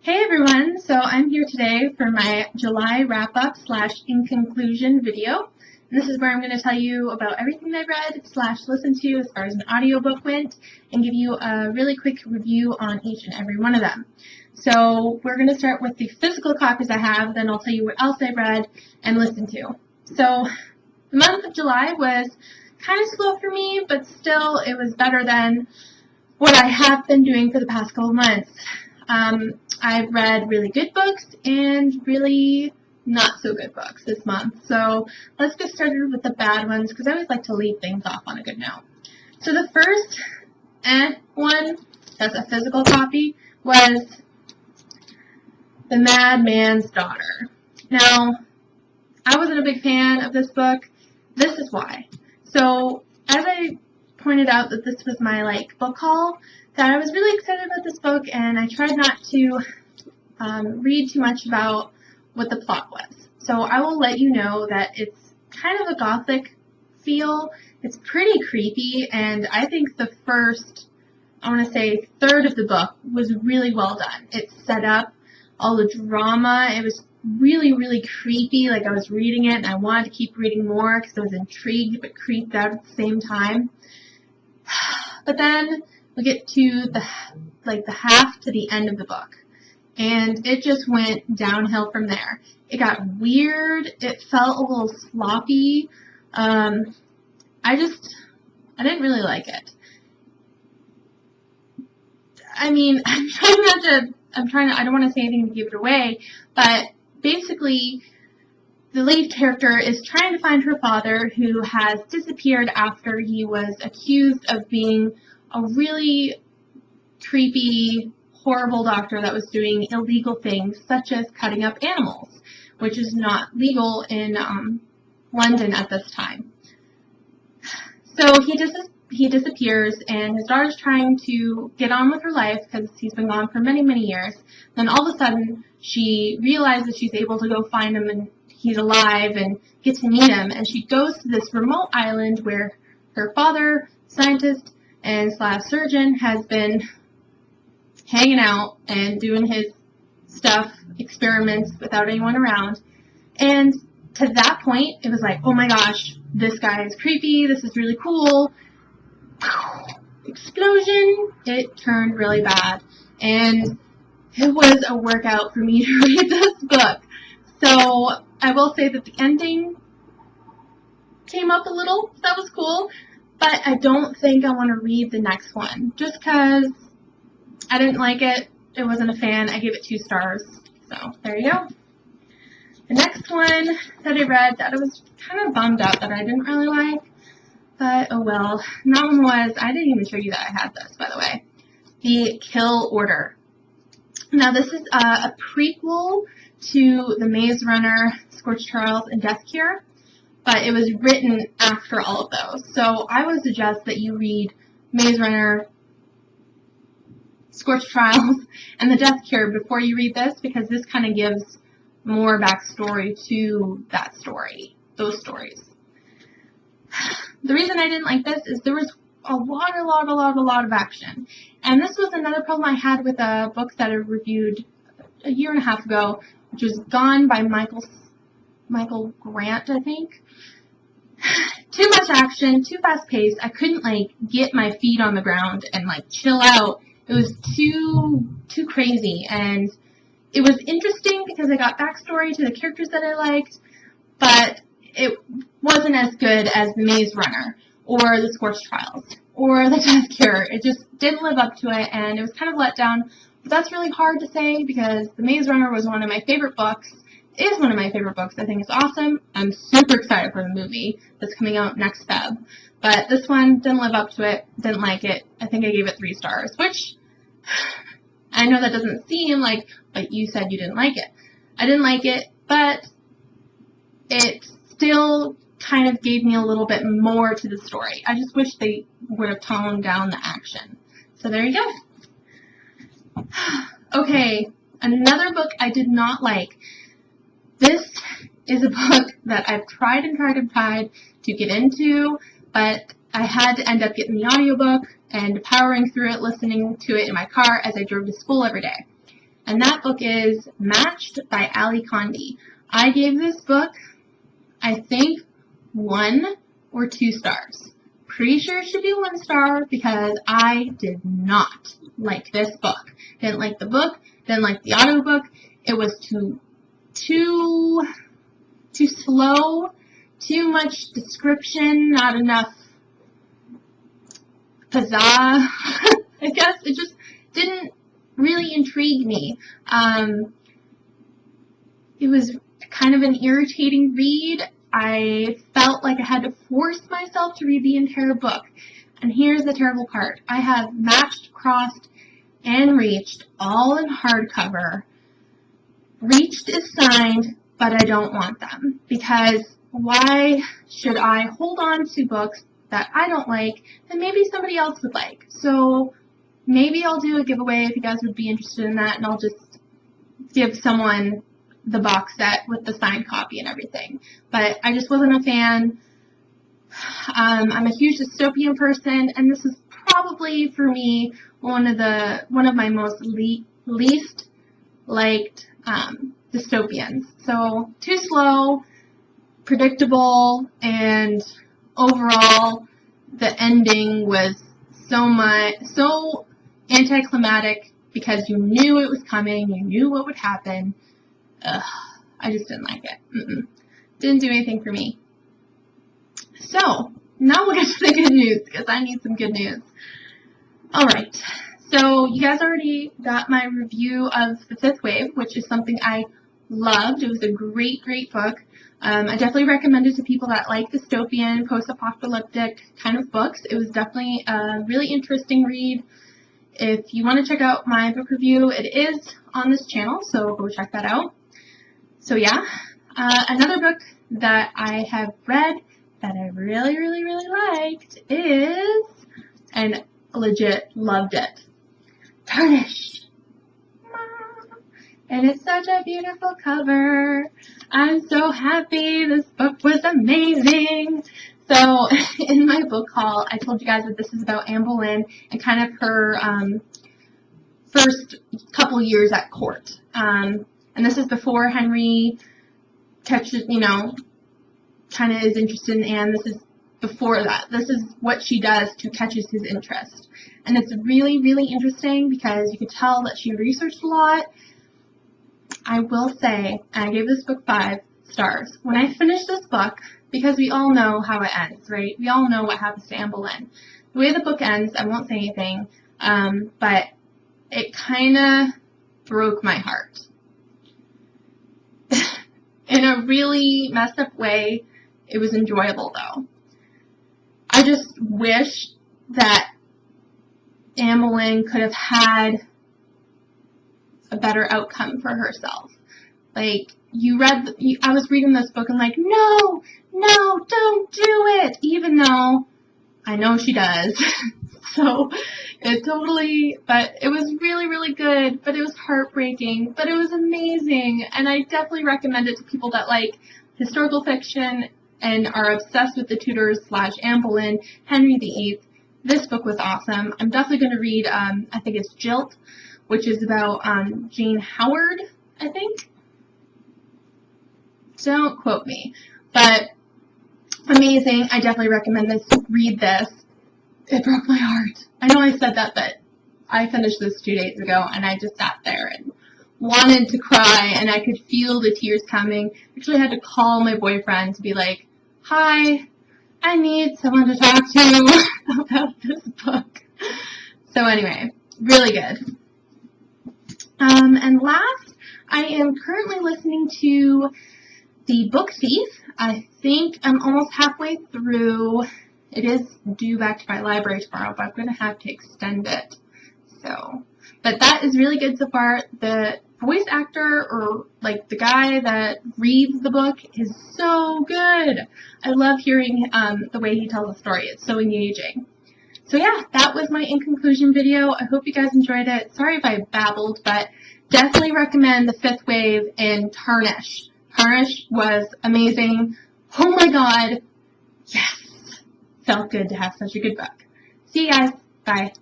Hey everyone, so I'm here today for my July wrap-up / in conclusion video. And this is where I'm going to tell you about everything I read / listened to as far as an audiobook went and give you a really quick review on each and every one of them. So we're going to start with the physical copies I have, then I'll tell you what else I read and listened to. So the month of July was kind of slow for me, but still it was better than what I have been doing for the past couple months. I've read really good books and really not so good books this month. So let's get started with the bad ones because I always like to leave things off on a good note. So the first one that's a physical copy was The Madman's Daughter. Now, I wasn't a big fan of this book. This is why. So as I pointed out that this was my book haul, that I was really excited about this book, and I tried not to read too much about what the plot was. So I will let you know that it's kind of a gothic feel. It's pretty creepy, and I think the first, I want to say, third of the book was really well done. It set up all the drama. It was really, really creepy. I was reading it, and I wanted to keep reading more because I was intrigued but creeped out at the same time. But then we get to the half to the end of the book, and it just went downhill from there. It got weird. It felt a little sloppy. I didn't really like it. I mean, I don't want to say anything to give it away, but basically the lead character is trying to find her father, who has disappeared after he was accused of being a really creepy, horrible doctor that was doing illegal things such as cutting up animals, which is not legal in London at this time. So he disappears, and his daughter's trying to get on with her life because he's been gone for many, many years. Then all of a sudden, she realizes she's able to go find him, and he's alive, and get to meet him. And she goes to this remote island where her father, scientist and / surgeon, has been hanging out and doing his stuff, experiments without anyone around. And to that point, it was like, oh my gosh, this guy is creepy, this is really cool. Explosion. It turned really bad. And it was a workout for me to read this book. So I will say that the ending came up a little. That was cool. But I don't think I want to read the next one. Just because I didn't like it. I wasn't a fan. I gave it 2 stars. So there you go. The next one that I read that I was kind of bummed out that I didn't really like. But oh well. And that one was, I didn't even show you that I had this, by the way. The Kill Order. Now this is a prequel to the Maze Runner, Scorched Trials, and Death Cure. But it was written after all of those. So I would suggest that you read Maze Runner, Scorched Trials, and the Death Cure before you read this, because this kind of gives more backstory to that story, those stories. The reason I didn't like this is there was a lot of action. And this was another problem I had with a book that I reviewed a year and a half ago, which was Gone by Michael Grant, I think. Too much action, too fast paced. I couldn't get my feet on the ground and chill out. It was too crazy, and it was interesting because I got backstory to the characters that I liked, but it wasn't as good as The Maze Runner or The Scorched Trials or The Death Cure. It just didn't live up to it, and it was kind of let down. But that's really hard to say because The Maze Runner was one of my favorite books. It is one of my favorite books. I think it's awesome. I'm super excited for the movie that's coming out next Feb. But this one didn't live up to it. Didn't like it. I think I gave it 3 stars, which I know that doesn't seem but you said you didn't like it. I didn't like it, but it still kind of gave me a little bit more to the story. I just wish they would have toned down the action. So there you go. Okay, another book I did not like. This is a book that I've tried to get into, but I had to end up getting the audiobook and powering through it, listening to it in my car as I drove to school every day. and that book is Matched by Ali Condi. I gave this book, I think, 1 or 2 stars. Pretty sure it should be 1 star because I did not like this book. Didn't like the book, didn't like the audiobook. It was too slow, too much description, not enough pizzazz. I guess it just didn't really intrigue me. It was kind of an irritating read. I felt like I had to force myself to read the entire book. And here's the terrible part. I have Matched, Crossed, and Reached all in hardcover. Reached is signed, but I don't want them. Because why should I hold on to books that I don't like that maybe somebody else would like? So maybe I'll do a giveaway if you guys would be interested in that, and I'll just give someone the box set with the signed copy and everything. But I just wasn't a fan. I'm a huge dystopian person, and this is probably for me one of my most least liked dystopians. So too slow, predictable, and overall the ending was so anticlimactic because you knew it was coming, you knew what would happen. I just didn't like it. Didn't do anything for me. So, now we'll get to the good news, because I need some good news. Alright, so you guys already got my review of The Fifth Wave, which is something I loved. It was a great, great book. I definitely recommend it to people that like dystopian, post-apocalyptic kind of books. It was definitely a really interesting read. If you want to check out my book review, it is on this channel, so go check that out. So yeah, another book that I have read that I really, really, really liked is, and legit loved it, Tarnished. And it's such a beautiful cover. I'm so happy. This book was amazing. So in my book haul, I told you guys that this is about Anne Boleyn and kind of her first couple years at court. And this is before Henry catches, kind of is interested in Anne. This is before that. This is what she does to catch his interest. And it's really, really interesting because you can tell that she researched a lot. I will say, and I gave this book 5 stars. When I finished this book, because we all know how it ends, right? We all know what happens to Anne Boleyn. The way the book ends, I won't say anything, but it kind of broke my heart. In a really messed up way. It was enjoyable, though. I just wish that Anne Boleyn could have had a better outcome for herself. Like, I was reading this book and like, no, don't do it, even though I know she does. So, but it was really, really good, but it was heartbreaking, but it was amazing, and I definitely recommend it to people that like historical fiction and are obsessed with the Tudors / Anne Boleyn, Henry VIII. This book was awesome. I'm definitely going to read, I think it's Jilt, which is about Jane Howard, I think. Don't quote me, but amazing. I definitely recommend this. Read this. It broke my heart. I know I said that, but I finished this 2 days ago, and I just sat there and wanted to cry, and I could feel the tears coming. Actually, I had to call my boyfriend to be like, hi, I need someone to talk to about this book. So anyway, really good. And last, I am currently listening to The Book Thief. I think I'm almost halfway through. It is due back to my library tomorrow, but I'm going to have to extend it. So, but that is really good so far. The voice actor, or like the guy that reads the book, is so good. I love hearing the way he tells the story. It's so engaging. So yeah, that was my in conclusion video. I hope you guys enjoyed it. Sorry if I babbled, but definitely recommend The Fifth Wave and Tarnished. Tarnished was amazing. Oh my god. Yes. Felt good to have such a good book. See you guys. Bye.